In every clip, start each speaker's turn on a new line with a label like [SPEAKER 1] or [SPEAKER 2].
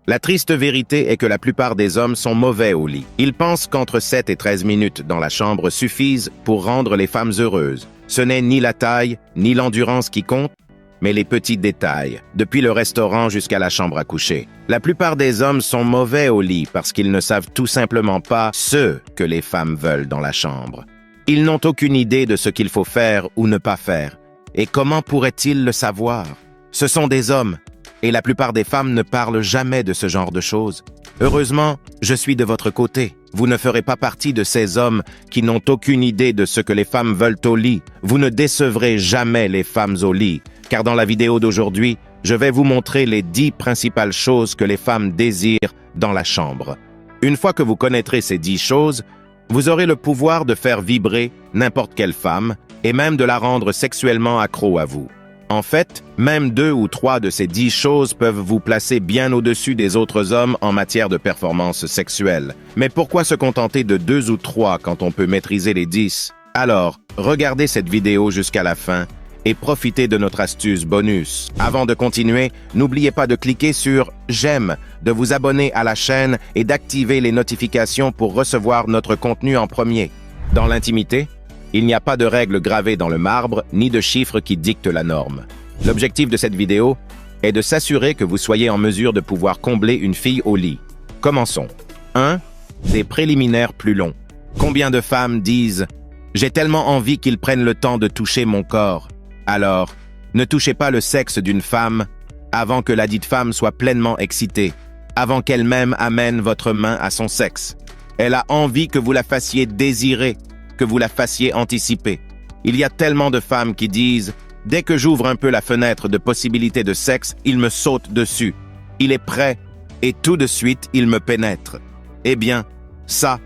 [SPEAKER 1] La triste vérité est que la plupart des hommes sont mauvais au lit. Ils pensent qu'entre 7 et 13 minutes dans la chambre suffisent pour rendre les femmes heureuses. Ce n'est ni la taille, ni l'endurance qui comptent, mais les petits détails, depuis le restaurant jusqu'à la chambre à coucher. La plupart des hommes sont mauvais au lit parce qu'ils ne savent tout simplement pas ce que les femmes veulent dans la chambre. Ils n'ont aucune idée de ce qu'il faut faire ou ne pas faire. Et comment pourraient-ils le savoir? Ce sont des hommes. Et la plupart des femmes ne parlent jamais de ce genre de choses. Heureusement, je suis de votre côté. Vous ne ferez pas partie de ces hommes qui n'ont aucune idée de ce que les femmes veulent au lit. Vous ne décevrez jamais les femmes au lit, car dans la vidéo d'aujourd'hui, je vais vous montrer les 10 principales choses que les femmes désirent dans la chambre. Une fois que vous connaîtrez ces 10 choses, vous aurez le pouvoir de faire vibrer n'importe quelle femme et même de la rendre sexuellement accro à vous. En fait, même 2 ou 3 de ces 10 choses peuvent vous placer bien au-dessus des autres hommes en matière de performance sexuelle. Mais pourquoi se contenter de 2 ou 3 quand on peut maîtriser les 10? Alors, regardez cette vidéo jusqu'à la fin et profitez de notre astuce bonus. Avant de continuer, n'oubliez pas de cliquer sur « J'aime », de vous abonner à la chaîne et d'activer les notifications pour recevoir notre contenu en premier. Dans l'intimité, il n'y a pas de règles gravées dans le marbre, ni de chiffres qui dictent la norme. L'objectif de cette vidéo est de s'assurer que vous soyez en mesure de pouvoir combler une fille au lit. Commençons. 1. Des préliminaires plus longs. Combien de femmes disent « J'ai tellement envie qu'ils prennent le temps de toucher mon corps ». Alors, ne touchez pas le sexe d'une femme avant que ladite femme soit pleinement excitée, avant qu'elle-même amène votre main à son sexe. Elle a envie que vous la fassiez désirer, que vous la fassiez anticiper. Il y a tellement de femmes qui disent « Dès que j'ouvre un peu la fenêtre de possibilités de sexe, il me saute dessus. Il est prêt et tout de suite, il me pénètre. » Eh bien, ça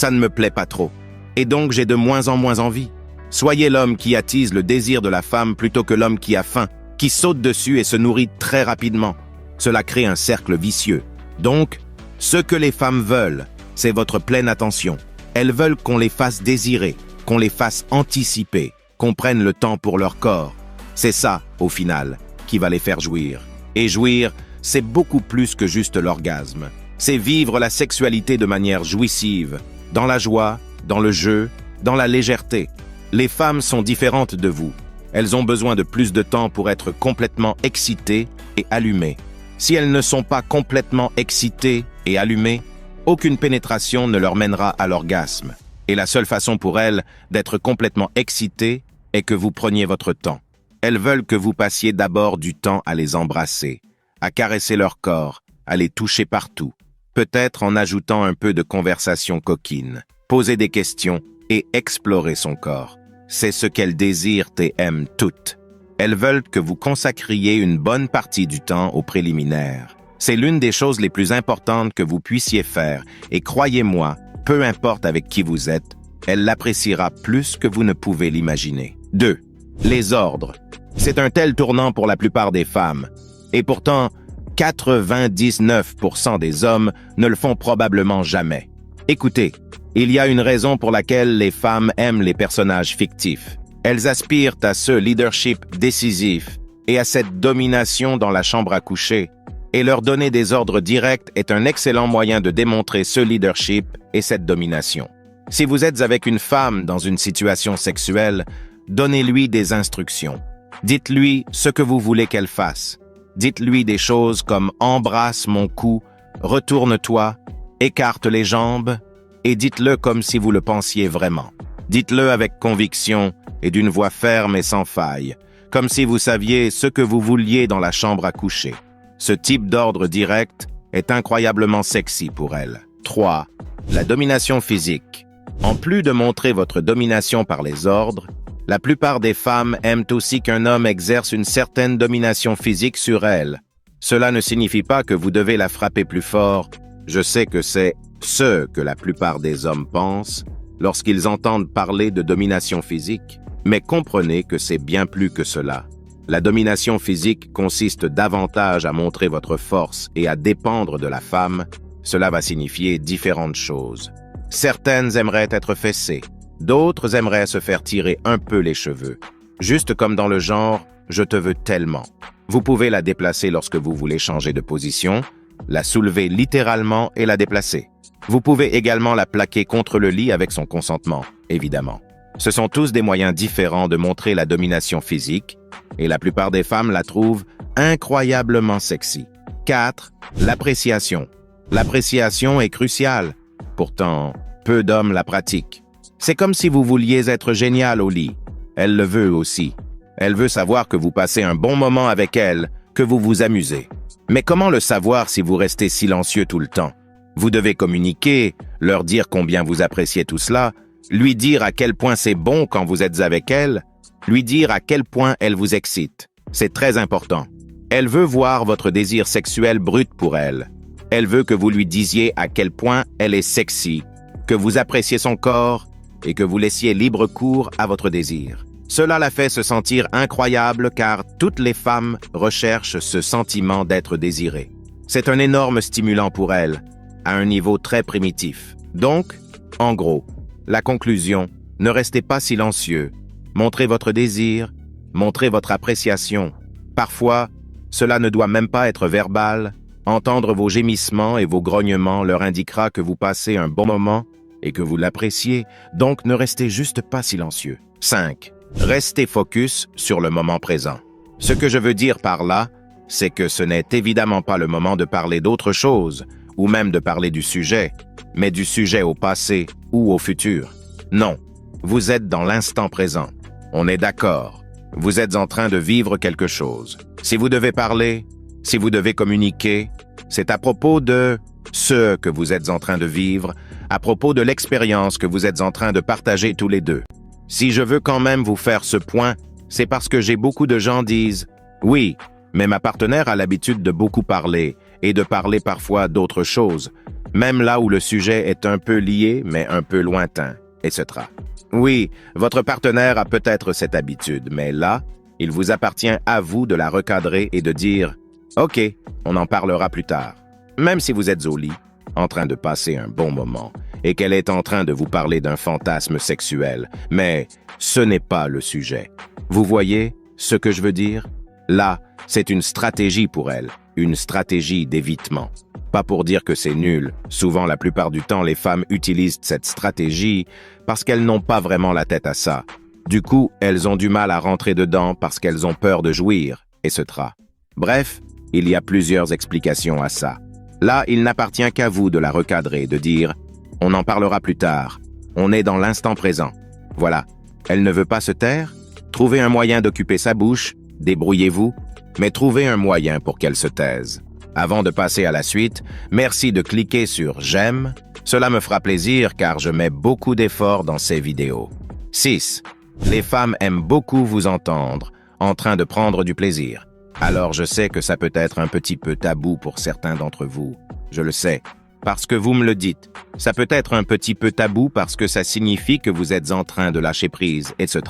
[SPEAKER 1] ne me plaît pas trop. Et donc, j'ai de moins en moins envie. Soyez l'homme qui attise le désir de la femme plutôt que l'homme qui a faim, qui saute dessus et se nourrit très rapidement. Cela crée un cercle vicieux. Donc, ce que les femmes veulent, c'est votre pleine attention. Elles veulent qu'on les fasse désirer, qu'on les fasse anticiper, qu'on prenne le temps pour leur corps. C'est ça, au final, qui va les faire jouir. Et jouir, c'est beaucoup plus que juste l'orgasme. C'est vivre la sexualité de manière jouissive, dans la joie, dans le jeu, dans la légèreté. Les femmes sont différentes de vous. Elles ont besoin de plus de temps pour être complètement excitées et allumées. Si elles ne sont pas complètement excitées et allumées, aucune pénétration ne leur mènera à l'orgasme. Et la seule façon pour elles d'être complètement excitées est que vous preniez votre temps. Elles veulent que vous passiez d'abord du temps à les embrasser, à caresser leur corps, à les toucher partout, peut-être en ajoutant un peu de conversation coquine, poser des questions et explorer son corps. C'est ce qu'elles désirent et aiment toutes. Elles veulent que vous consacriez une bonne partie du temps aux préliminaires. C'est l'une des choses les plus importantes que vous puissiez faire, et croyez-moi, peu importe avec qui vous êtes, elle l'appréciera plus que vous ne pouvez l'imaginer. 2. Les ordres. C'est un tel tournant pour la plupart des femmes, et pourtant, 99% des hommes ne le font probablement jamais. Écoutez, il y a une raison pour laquelle les femmes aiment les personnages fictifs. Elles aspirent à ce leadership décisif et à cette domination dans la chambre à coucher, et leur donner des ordres directs est un excellent moyen de démontrer ce leadership et cette domination. Si vous êtes avec une femme dans une situation sexuelle, donnez-lui des instructions. Dites-lui ce que vous voulez qu'elle fasse. Dites-lui des choses comme « embrasse mon cou »,« retourne-toi »,« écarte les jambes » et dites-le comme si vous le pensiez vraiment. Dites-le avec conviction et d'une voix ferme et sans faille, comme si vous saviez ce que vous vouliez dans la chambre à coucher. Ce type d'ordre direct est incroyablement sexy pour elle. 3. La domination physique. En plus de montrer votre domination par les ordres, la plupart des femmes aiment aussi qu'un homme exerce une certaine domination physique sur elles. Cela ne signifie pas que vous devez la frapper plus fort. Je sais que c'est ce que la plupart des hommes pensent lorsqu'ils entendent parler de domination physique, mais comprenez que c'est bien plus que cela. La domination physique consiste davantage à montrer votre force et à dépendre de la femme. Cela va signifier différentes choses. Certaines aimeraient être fessées, d'autres aimeraient se faire tirer un peu les cheveux. Juste comme dans le genre « je te veux tellement ». Vous pouvez la déplacer lorsque vous voulez changer de position, la soulever littéralement et la déplacer. Vous pouvez également la plaquer contre le lit avec son consentement, évidemment. Ce sont tous des moyens différents de montrer la domination physique, et la plupart des femmes la trouvent incroyablement sexy. 4. L'appréciation. L'appréciation est cruciale. Pourtant, peu d'hommes la pratiquent. C'est comme si vous vouliez être génial au lit. Elle le veut aussi. Elle veut savoir que vous passez un bon moment avec elle, que vous vous amusez. Mais comment le savoir si vous restez silencieux tout le temps? Vous devez communiquer, leur dire combien vous appréciez tout cela, lui dire à quel point c'est bon quand vous êtes avec elle, lui dire à quel point elle vous excite. C'est très important. Elle veut voir votre désir sexuel brut pour elle. Elle veut que vous lui disiez à quel point elle est sexy, que vous appréciez son corps et que vous laissiez libre cours à votre désir. Cela la fait se sentir incroyable car toutes les femmes recherchent ce sentiment d'être désirées. C'est un énorme stimulant pour elles, à un niveau très primitif. Donc, en gros, la conclusion, ne restez pas silencieux. Montrez votre désir, montrez votre appréciation. Parfois, cela ne doit même pas être verbal. Entendre vos gémissements et vos grognements leur indiquera que vous passez un bon moment et que vous l'appréciez, donc ne restez juste pas silencieux. 5. Restez focus sur le moment présent. Ce que je veux dire par là, c'est que ce n'est évidemment pas le moment de parler d'autre chose, ou même de parler du sujet, mais du sujet au passé ou au futur. Non, vous êtes dans l'instant présent. On est d'accord. Vous êtes en train de vivre quelque chose. Si vous devez parler, si vous devez communiquer, c'est à propos de ce que vous êtes en train de vivre, à propos de l'expérience que vous êtes en train de partager tous les deux. Si je veux quand même vous faire ce point, c'est parce que j'ai beaucoup de gens disent « Oui, mais ma partenaire a l'habitude de beaucoup parler et de parler parfois d'autres choses, même là où le sujet est un peu lié mais un peu lointain, etc. » Oui, votre partenaire a peut-être cette habitude, mais là, il vous appartient à vous de la recadrer et de dire « Ok, on en parlera plus tard. » Même si vous êtes au lit, en train de passer un bon moment, et qu'elle est en train de vous parler d'un fantasme sexuel, mais ce n'est pas le sujet. Vous voyez ce que je veux dire? Là, c'est une stratégie pour elle, une stratégie d'évitement. Pas pour dire que c'est nul. Souvent, la plupart du temps, les femmes utilisent cette stratégie parce qu'elles n'ont pas vraiment la tête à ça. Du coup, elles ont du mal à rentrer dedans parce qu'elles ont peur de jouir, etc. Bref, il y a plusieurs explications à ça. Là, il n'appartient qu'à vous de la recadrer, de dire « On en parlera plus tard. On est dans l'instant présent. » Voilà. Elle ne veut pas se taire? Trouvez un moyen d'occuper sa bouche, débrouillez-vous, mais trouvez un moyen pour qu'elle se taise. Avant de passer à la suite, merci de cliquer sur « J'aime ». Cela me fera plaisir car je mets beaucoup d'efforts dans ces vidéos. 6. Les femmes aiment beaucoup vous entendre, en train de prendre du plaisir. Alors je sais que ça peut être un petit peu tabou pour certains d'entre vous. Je le sais, parce que vous me le dites. Ça peut être un petit peu tabou parce que ça signifie que vous êtes en train de lâcher prise, etc.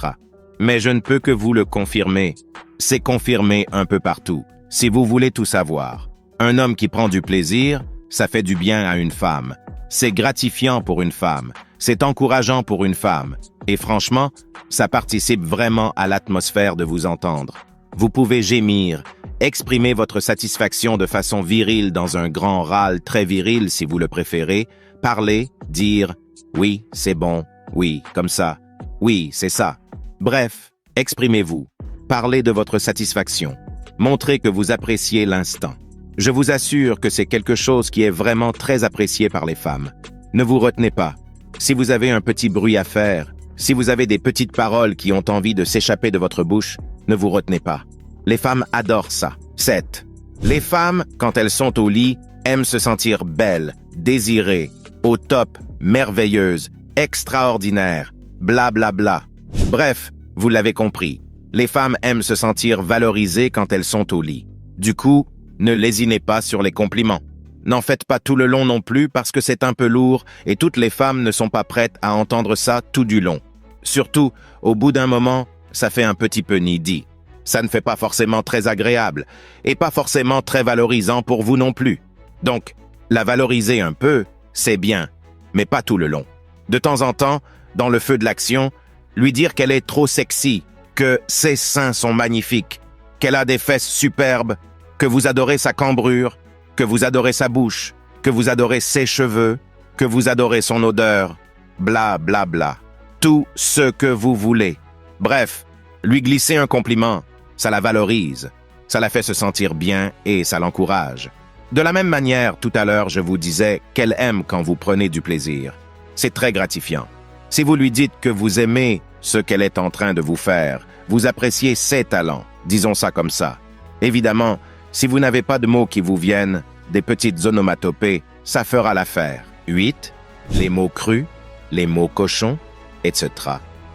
[SPEAKER 1] Mais je ne peux que vous le confirmer. C'est confirmé un peu partout, si vous voulez tout savoir. Un homme qui prend du plaisir, ça fait du bien à une femme. C'est gratifiant pour une femme. C'est encourageant pour une femme. Et franchement, ça participe vraiment à l'atmosphère de vous entendre. Vous pouvez gémir, exprimer votre satisfaction de façon virile dans un grand râle très viril si vous le préférez, parler, dire « oui, c'est bon, oui, comme ça, oui, c'est ça ». Bref, exprimez-vous, parlez de votre satisfaction, montrez que vous appréciez l'instant. Je vous assure que c'est quelque chose qui est vraiment très apprécié par les femmes. Ne vous retenez pas. Si vous avez un petit bruit à faire, si vous avez des petites paroles qui ont envie de s'échapper de votre bouche, ne vous retenez pas. Les femmes adorent ça. 7. Les femmes, quand elles sont au lit, aiment se sentir belles, désirées, au top, merveilleuses, extraordinaires, blablabla. Bla bla. Bref, vous l'avez compris. Les femmes aiment se sentir valorisées quand elles sont au lit. Du coup, ne lésinez pas sur les compliments. N'en faites pas tout le long non plus parce que c'est un peu lourd et toutes les femmes ne sont pas prêtes à entendre ça tout du long. Surtout, au bout d'un moment, ça fait un petit peu needy. Ça ne fait pas forcément très agréable et pas forcément très valorisant pour vous non plus. Donc, la valoriser un peu, c'est bien, mais pas tout le long. De temps en temps, dans le feu de l'action, lui dire qu'elle est trop sexy, que ses seins sont magnifiques, qu'elle a des fesses superbes, que vous adorez sa cambrure, que vous adorez sa bouche, que vous adorez ses cheveux, que vous adorez son odeur, bla bla bla. Tout ce que vous voulez. Bref, lui glisser un compliment, ça la valorise, ça la fait se sentir bien et ça l'encourage. De la même manière, tout à l'heure, je vous disais qu'elle aime quand vous prenez du plaisir. C'est très gratifiant. Si vous lui dites que vous aimez ce qu'elle est en train de vous faire, vous appréciez ses talents, disons ça comme ça. Évidemment, si vous n'avez pas de mots qui vous viennent, des petites onomatopées, ça fera l'affaire. 8. Les mots crus, les mots cochons, etc.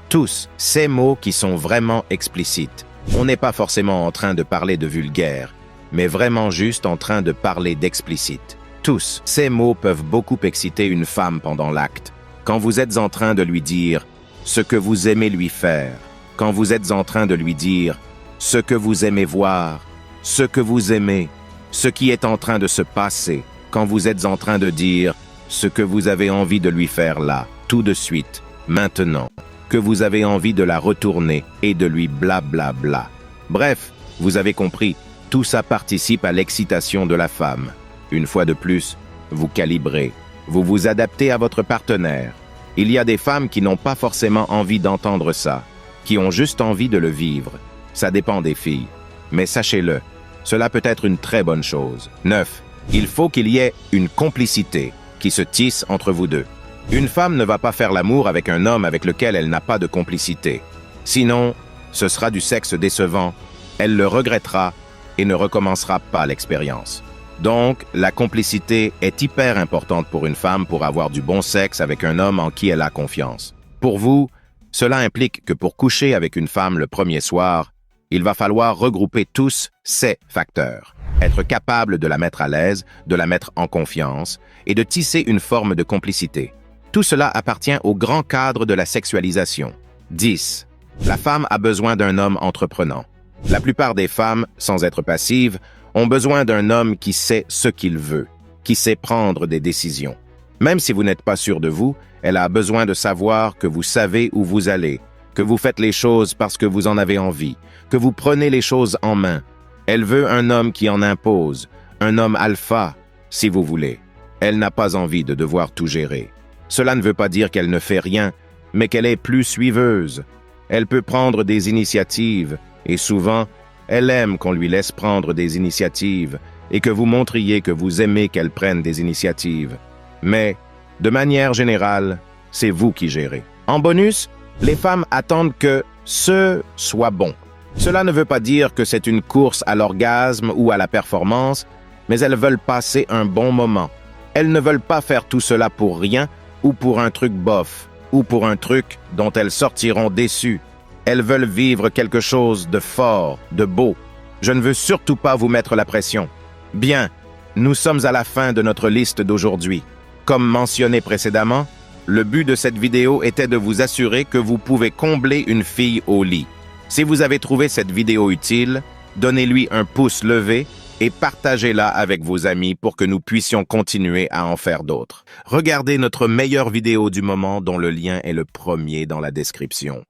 [SPEAKER 1] Tous ces mots qui sont vraiment explicites. On n'est pas forcément en train de parler de vulgaire, mais vraiment juste en train de parler d'explicite. Tous ces mots peuvent beaucoup exciter une femme pendant l'acte. Quand vous êtes en train de lui dire ce que vous aimez lui faire, quand vous êtes en train de lui dire ce que vous aimez voir, ce que vous aimez, ce qui est en train de se passer, quand vous êtes en train de dire ce que vous avez envie de lui faire là, tout de suite, maintenant, que vous avez envie de la retourner et de lui blablabla. Bla bla. Bref, vous avez compris, tout ça participe à l'excitation de la femme. Une fois de plus, vous calibrez, vous vous adaptez à votre partenaire. Il y a des femmes qui n'ont pas forcément envie d'entendre ça, qui ont juste envie de le vivre. Ça dépend des filles. Mais sachez-le, cela peut être une très bonne chose. 9. Il faut qu'il y ait une complicité qui se tisse entre vous deux. Une femme ne va pas faire l'amour avec un homme avec lequel elle n'a pas de complicité. Sinon, ce sera du sexe décevant, elle le regrettera et ne recommencera pas l'expérience. Donc, la complicité est hyper importante pour une femme pour avoir du bon sexe avec un homme en qui elle a confiance. Pour vous, cela implique que pour coucher avec une femme le premier soir, il va falloir regrouper tous ces facteurs. Être capable de la mettre à l'aise, de la mettre en confiance et de tisser une forme de complicité. Tout cela appartient au grand cadre de la sexualisation. 10. La femme a besoin d'un homme entreprenant. La plupart des femmes, sans être passives, ont besoin d'un homme qui sait ce qu'il veut, qui sait prendre des décisions. Même si vous n'êtes pas sûr de vous, elle a besoin de savoir que vous savez où vous allez, que vous faites les choses parce que vous en avez envie, que vous prenez les choses en main. Elle veut un homme qui en impose, un homme alpha, si vous voulez. Elle n'a pas envie de devoir tout gérer. Cela ne veut pas dire qu'elle ne fait rien, mais qu'elle est plus suiveuse. Elle peut prendre des initiatives, et souvent, elle aime qu'on lui laisse prendre des initiatives et que vous montriez que vous aimez qu'elle prenne des initiatives. Mais, de manière générale, c'est vous qui gérez. En bonus, les femmes attendent que ce soit bon. Cela ne veut pas dire que c'est une course à l'orgasme ou à la performance, mais elles veulent passer un bon moment. Elles ne veulent pas faire tout cela pour rien ou pour un truc bof, ou pour un truc dont elles sortiront déçues. Elles veulent vivre quelque chose de fort, de beau. Je ne veux surtout pas vous mettre la pression. Bien, nous sommes à la fin de notre liste d'aujourd'hui. Comme mentionné précédemment, le but de cette vidéo était de vous assurer que vous pouvez combler une fille au lit. Si vous avez trouvé cette vidéo utile, donnez-lui un pouce levé et partagez-la avec vos amis pour que nous puissions continuer à en faire d'autres. Regardez notre meilleure vidéo du moment dont le lien est le premier dans la description.